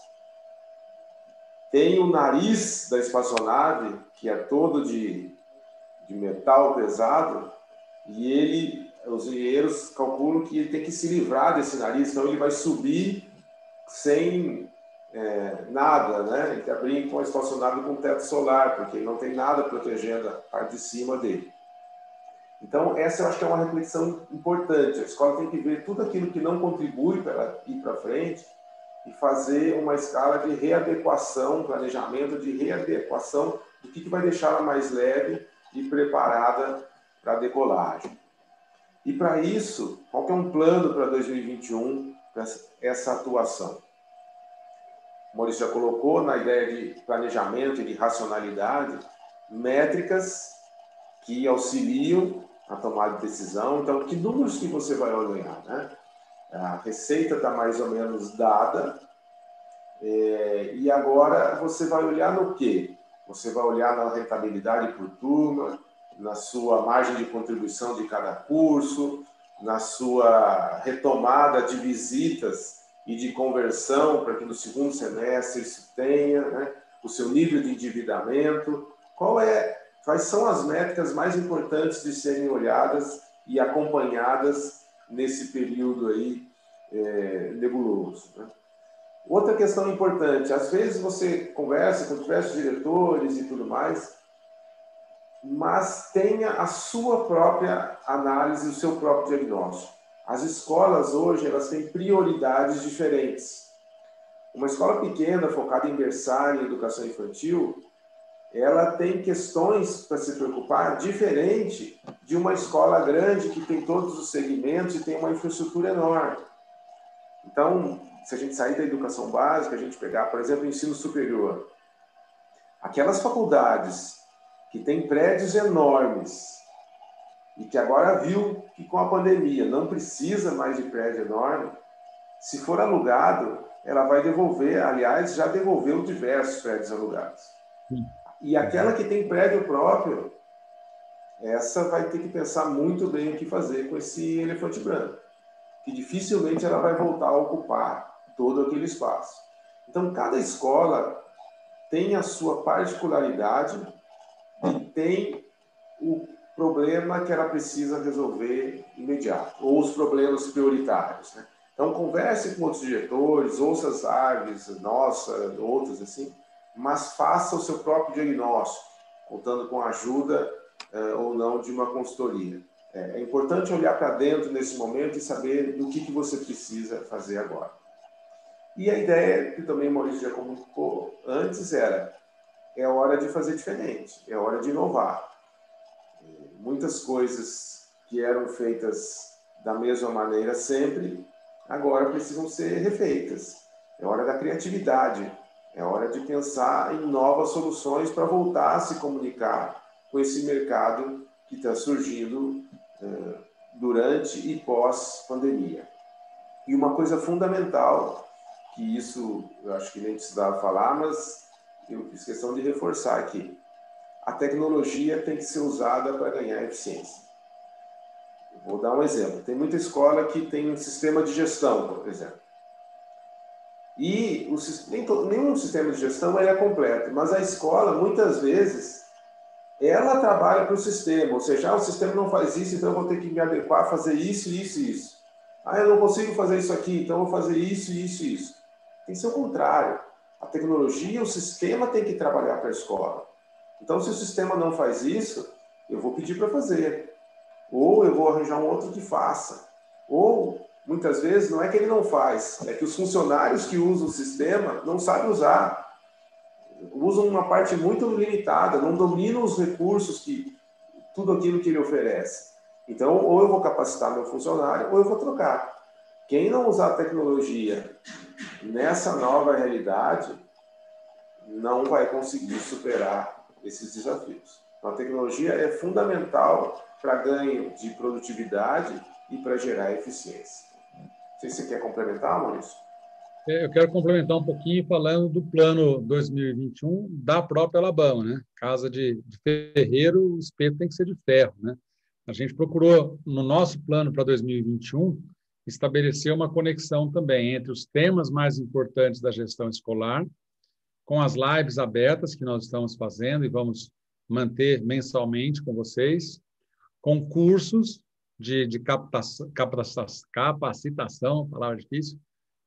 Tem o nariz da espaçonave, que é todo de metal pesado, e os engenheiros calculam que ele tem que se livrar desse nariz, então ele vai subir sem nada, né? Ele está brincando com a espaçonave com teto solar, porque não tem nada protegendo a parte de cima dele. Então, essa eu acho que é uma reflexão importante. A escola tem que ver tudo aquilo que não contribui para ela ir para frente e fazer uma escala de readequação, planejamento de readequação do que vai deixá-la mais leve e preparada para a decolagem. E para isso, qual que é um plano para 2021, para essa atuação? o Maurício já colocou, na ideia de planejamento e de racionalidade, métricas que auxiliam a tomada de decisão. Então, que números que você vai olhar, né? A receita está mais ou menos dada, e agora você vai olhar no quê? Você vai olhar na rentabilidade por turma, na sua margem de contribuição de cada curso, na sua retomada de visitas e de conversão para que no segundo semestre isso tenha, né? O seu nível de endividamento. Quais são as métricas mais importantes de serem olhadas e acompanhadas nesse período aí nebuloso, né? Outra questão importante, às vezes você conversa com diversos diretores e tudo mais, mas tenha a sua própria análise, o seu próprio diagnóstico. As escolas hoje, elas têm prioridades diferentes. Uma escola pequena, focada em berçário e educação infantil, ela tem questões para se preocupar diferente de uma escola grande que tem todos os segmentos e tem uma infraestrutura enorme. Então, se a gente sair da educação básica, a gente pegar, por exemplo, o ensino superior, aquelas faculdades que têm prédios enormes e que agora viu que com a pandemia não precisa mais de prédio enorme, se for alugado, ela vai devolver, aliás, já devolveu diversos prédios alugados. E aquela que tem prédio próprio, essa vai ter que pensar muito bem o que fazer com esse elefante branco, que dificilmente ela vai voltar a ocupar todo aquele espaço. Então, cada escola tem a sua particularidade e tem o problema que ela precisa resolver imediato, ou os problemas prioritários, né? Então, converse com outros diretores, ouça as lives, nossa, outras assim, mas faça o seu próprio diagnóstico, contando com a ajuda ou não de uma consultoria. É importante olhar para dentro nesse momento e saber do que você precisa fazer agora. E a ideia, que também o Maurício já comunicou antes, é hora de fazer diferente, é hora de inovar. Muitas coisas que eram feitas da mesma maneira sempre, agora precisam ser refeitas. É hora da criatividade, é hora de pensar em novas soluções para voltar a se comunicar com esse mercado que está surgindo durante e pós-pandemia. E uma coisa fundamental, que isso eu acho que nem precisava falar, mas eu fiz questão de reforçar aqui. A tecnologia tem que ser usada para ganhar eficiência. Vou dar um exemplo. Tem muita escola que tem um sistema de gestão, por exemplo. E nenhum sistema de gestão é completo, mas a escola, muitas vezes, ela trabalha para o sistema, ou seja, o sistema não faz isso, então eu vou ter que me adequar a fazer isso, isso e isso. Eu não consigo fazer isso aqui, então eu vou fazer isso, isso e isso. Tem que ser o contrário. A tecnologia, o sistema tem que trabalhar para a escola. Então, se o sistema não faz isso, eu vou pedir para fazer. Ou eu vou arranjar um outro que faça. Ou, muitas vezes, não é que ele não faz, é que os funcionários que usam o sistema não sabem usar. Usam uma parte muito limitada, não dominam os recursos, tudo aquilo que ele oferece. Então, ou eu vou capacitar meu funcionário, ou eu vou trocar. Quem não usar a tecnologia nessa nova realidade, não vai conseguir superar esses desafios. Então, a tecnologia é fundamental para ganho de produtividade e para gerar eficiência. Não sei se você quer complementar, Maurício. Eu quero complementar um pouquinho falando do plano 2021 da própria Alabama, né? Casa de ferreiro, o espeto tem que ser de ferro, né? A gente procurou, no nosso plano para 2021, estabelecer uma conexão também entre os temas mais importantes da gestão escolar, com as lives abertas que nós estamos fazendo e vamos manter mensalmente com vocês, com cursos de capacitação, palavra difícil,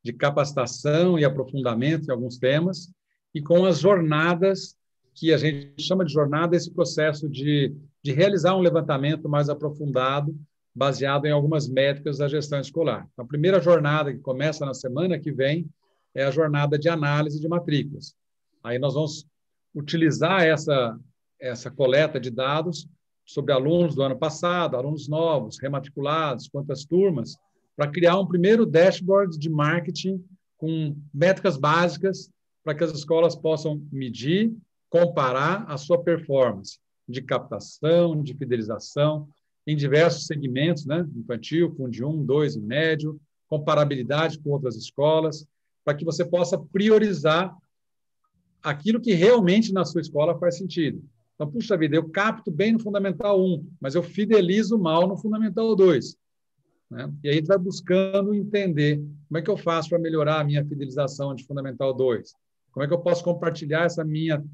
de capacitação e aprofundamento em alguns temas, e com as jornadas, que a gente chama de jornada, esse processo de realizar um levantamento mais aprofundado, baseado em algumas métricas da gestão escolar. A primeira jornada, que começa na semana que vem, é a jornada de análise de matrículas. Aí nós vamos utilizar essa coleta de dados sobre alunos do ano passado, alunos novos, rematriculados, quantas turmas, para criar um primeiro dashboard de marketing com métricas básicas para que as escolas possam medir, comparar a sua performance de captação, de fidelização, em diversos segmentos, né? Infantil, Fundo 1, 2 e médio, comparabilidade com outras escolas, para que você possa priorizar aquilo que realmente na sua escola faz sentido. Então, puxa vida, eu capto bem no Fundamental 1, mas eu fidelizo mal no Fundamental 2. Né? E aí a gente vai buscando entender como é que eu faço para melhorar a minha fidelização de Fundamental 2. Como é que eu posso compartilhar essa minha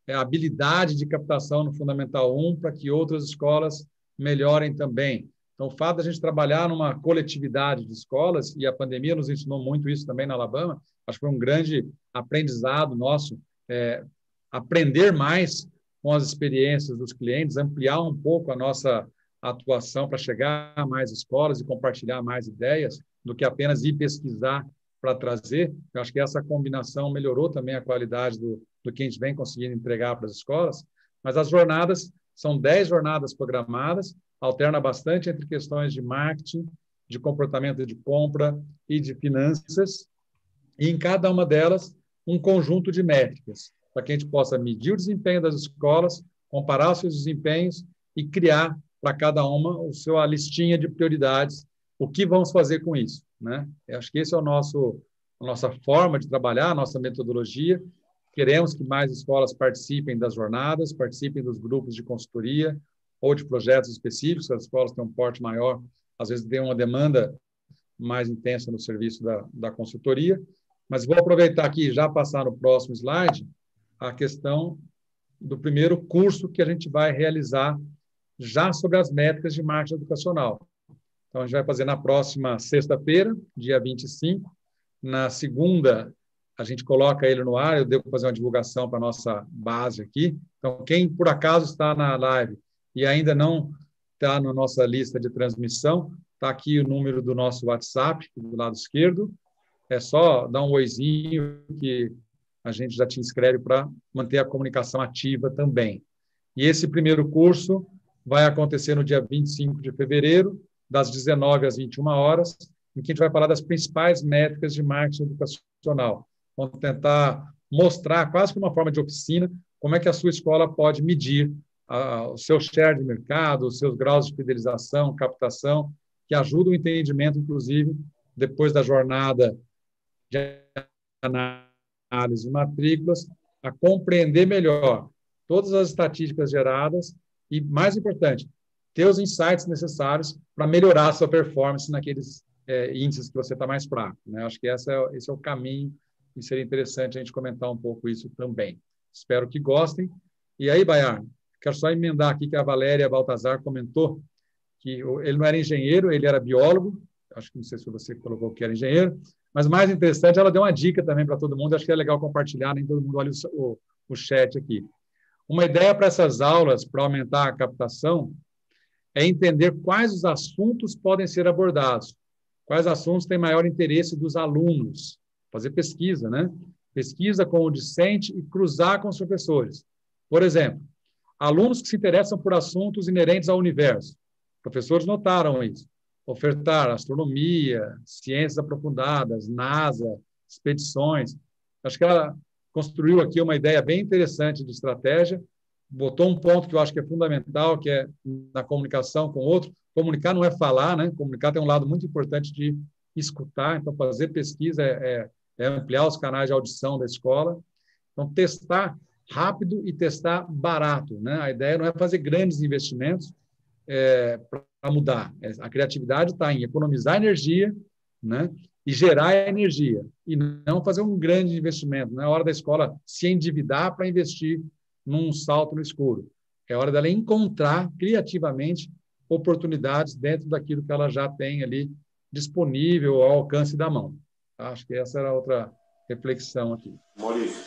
habilidade de captação no Fundamental 1 para que outras escolas melhorem também. Então, o fato de a gente trabalhar numa coletividade de escolas, e a pandemia nos ensinou muito isso também na Alabama, acho que foi um grande aprendizado nosso, aprender mais com as experiências dos clientes, ampliar um pouco a nossa atuação para chegar a mais escolas e compartilhar mais ideias do que apenas ir pesquisar para trazer. Eu acho que essa combinação melhorou também a qualidade do que a gente vem conseguindo entregar para as escolas, mas as jornadas são 10 jornadas programadas, alterna bastante entre questões de marketing, de comportamento de compra e de finanças, e em cada uma delas um conjunto de métricas, para que a gente possa medir o desempenho das escolas, comparar os seus desempenhos e criar para cada uma a sua listinha de prioridades, o que vamos fazer com isso, né? Eu acho que esse é a nossa forma de trabalhar, a nossa metodologia. Queremos que mais escolas participem das jornadas, participem dos grupos de consultoria ou de projetos específicos. As escolas têm um porte maior, às vezes tem uma demanda mais intensa no serviço da consultoria. Mas vou aproveitar aqui e já passar no próximo slide a questão do primeiro curso que a gente vai realizar já sobre as métricas de marketing educacional. Então, a gente vai fazer na próxima sexta-feira, dia 25. Na segunda, a gente coloca ele no ar, eu devo fazer uma divulgação para a nossa base aqui. Então, quem por acaso está na live e ainda não está na nossa lista de transmissão, está aqui o número do nosso WhatsApp, do lado esquerdo. É só dar um oizinho que a gente já te inscreve para manter a comunicação ativa também. E esse primeiro curso vai acontecer no dia 25 de fevereiro, das 19 às 21 horas, em que a gente vai falar das principais métricas de marketing educacional. Vamos tentar mostrar, quase que uma forma de oficina, como é que a sua escola pode medir o seu share de mercado, os seus graus de fidelização, captação, que ajuda o entendimento, inclusive, depois da jornada de análise de matrículas, a compreender melhor todas as estatísticas geradas e, mais importante, ter os insights necessários para melhorar a sua performance naqueles índices que você está mais fraco, né? Acho que esse é o caminho e seria interessante a gente comentar um pouco isso também. Espero que gostem. E aí, Bayar, quero só emendar aqui que a Valéria Baltazar comentou que ele não era engenheiro, ele era biólogo. Acho que não sei se você colocou que era engenheiro, mas mais interessante, ela deu uma dica também para todo mundo, acho que é legal compartilhar, nem todo mundo olha o chat aqui. Uma ideia para essas aulas, para aumentar a captação, é entender quais os assuntos podem ser abordados, quais assuntos têm maior interesse dos alunos, fazer pesquisa, né? Pesquisa com o discente e cruzar com os professores. Por exemplo, alunos que se interessam por assuntos inerentes ao universo. Professores notaram isso. Ofertar astronomia, ciências aprofundadas, NASA, expedições. Acho que ela construiu aqui uma ideia bem interessante de estratégia, botou um ponto que eu acho que é fundamental, que é na comunicação com o outro. Comunicar não é falar, né? Comunicar tem um lado muito importante de escutar, então fazer pesquisa é ampliar os canais de audição da escola. Então, testar rápido e testar barato, né? A ideia não é fazer grandes investimentos para mudar. A criatividade está em economizar energia, né? E gerar energia, e não fazer um grande investimento. Não é hora da escola se endividar para investir num salto no escuro. É hora dela encontrar criativamente oportunidades dentro daquilo que ela já tem ali disponível ao alcance da mão. Acho que essa era outra reflexão aqui. Maurício,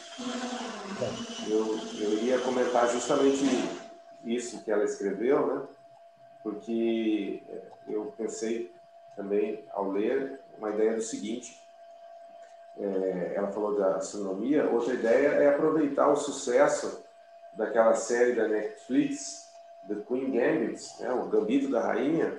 eu ia comentar justamente isso que ela escreveu, né? Porque eu pensei também, ao ler, uma ideia do seguinte. Ela falou da astronomia, outra ideia é aproveitar o sucesso daquela série da Netflix, The Queen Gambit, né, o Gambito da Rainha,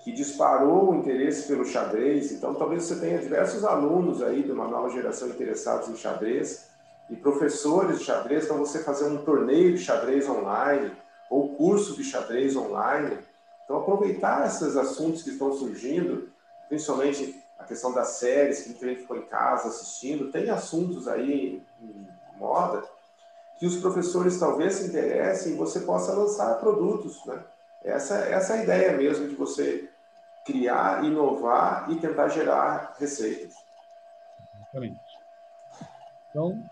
que disparou o interesse pelo xadrez. Então, talvez você tenha diversos alunos aí de uma nova geração interessados em xadrez, e professores de xadrez, então você fazer um torneio de xadrez online, ou curso de xadrez online. Então, aproveitar esses assuntos que estão surgindo, principalmente a questão das séries, que muita gente ficou em casa assistindo, tem assuntos aí em moda, que os professores talvez se interessem e você possa lançar produtos, né? Essa é a ideia mesmo, de você criar, inovar e tentar gerar receitas. Exatamente. Então,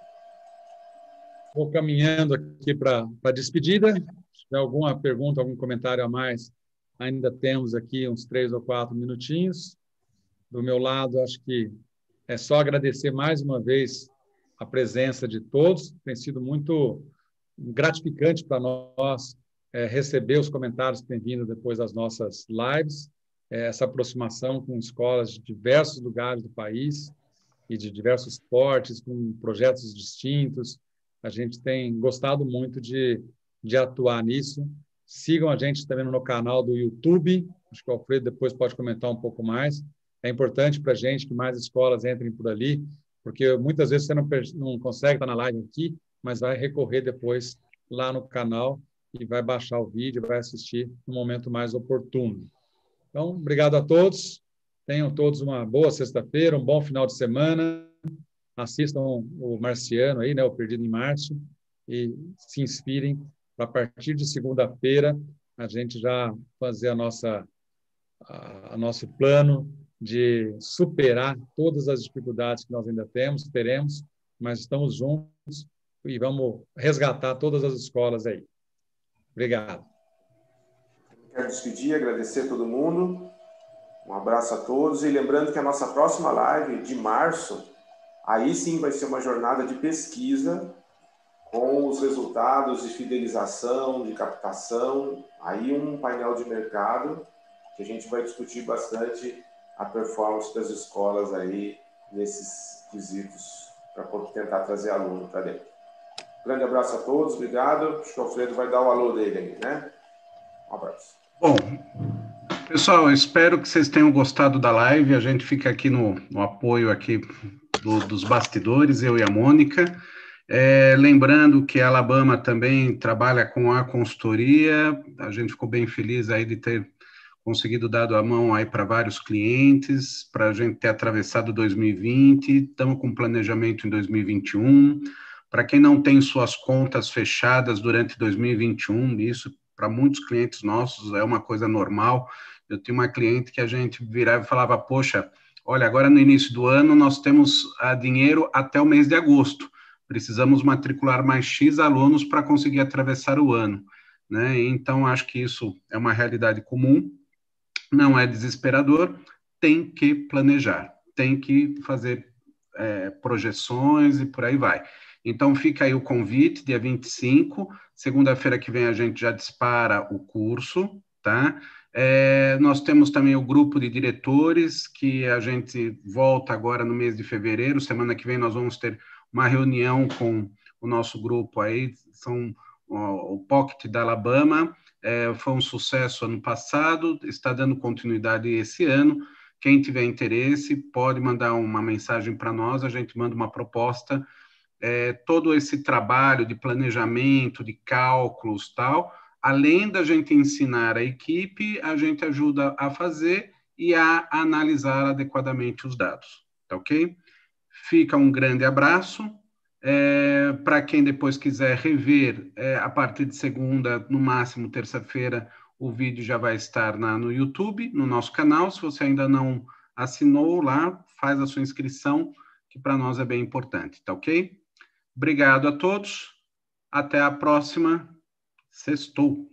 vou caminhando aqui para a despedida. Se tiver alguma pergunta, algum comentário a mais, ainda temos aqui uns 3 ou 4 minutinhos. Do meu lado, acho que é só agradecer mais uma vez a presença de todos. Tem sido muito gratificante para nós receber os comentários que têm vindo depois das nossas lives, essa aproximação com escolas de diversos lugares do país e de diversos portes, com projetos distintos. A gente tem gostado muito de atuar nisso. Sigam a gente também no canal do YouTube. Acho que o Alfredo depois pode comentar um pouco mais. É importante para a gente que mais escolas entrem por ali, porque muitas vezes você não consegue estar na live aqui, mas vai recorrer depois lá no canal e vai baixar o vídeo, vai assistir no momento mais oportuno. Então, obrigado a todos. Tenham todos uma boa sexta-feira, um bom final de semana. Assistam o Marciano aí, né, o Perdido em Marte, e se inspirem para, a partir de segunda-feira, a gente já fazer nosso plano de superar todas as dificuldades que nós ainda teremos, mas estamos juntos e vamos resgatar todas as escolas aí. Obrigado. Quero despedir, agradecer a todo mundo. Um abraço a todos. E lembrando que a nossa próxima live de março, aí sim vai ser uma jornada de pesquisa com os resultados de fidelização, de captação, aí um painel de mercado que a gente vai discutir bastante a performance das escolas aí nesses quesitos para tentar trazer aluno para dentro. Grande abraço a todos, obrigado. Acho que o Alfredo vai dar o alô dele aí, né? Um abraço. Bom, pessoal, eu espero que vocês tenham gostado da live. A gente fica aqui no apoio aqui dos bastidores, eu e a Mônica. Lembrando que a Alabama também trabalha com a consultoria. A gente ficou bem feliz aí de ter conseguido dado a mão aí para vários clientes, para a gente ter atravessado 2020. Estamos com planejamento em 2021. Para quem não tem suas contas fechadas durante 2021, isso para muitos clientes nossos é uma coisa normal. Eu tinha uma cliente que a gente virava e falava, poxa, olha, agora no início do ano nós temos dinheiro até o mês de agosto. Precisamos matricular mais X alunos para conseguir atravessar o ano, né? Então, acho que isso é uma realidade comum, não é desesperador, tem que planejar, tem que fazer projeções e por aí vai. Então, fica aí o convite, dia 25, segunda-feira que vem a gente já dispara o curso, tá? Nós temos também o grupo de diretores, que a gente volta agora no mês de fevereiro, semana que vem nós vamos ter uma reunião com o nosso grupo aí, são o Pocket da Alabama, foi um sucesso ano passado, está dando continuidade esse ano. Quem tiver interesse pode mandar uma mensagem para nós, a gente manda uma proposta. Todo esse trabalho de planejamento, de cálculos, tal, além da gente ensinar a equipe, a gente ajuda a fazer e a analisar adequadamente os dados, tá ok? Fica um grande abraço. Para quem depois quiser rever, a partir de segunda, no máximo terça-feira, o vídeo já vai estar no YouTube, no nosso canal. Se você ainda não assinou lá, faz a sua inscrição, que para nós é bem importante, tá ok? Obrigado a todos. Até a próxima. Sextou.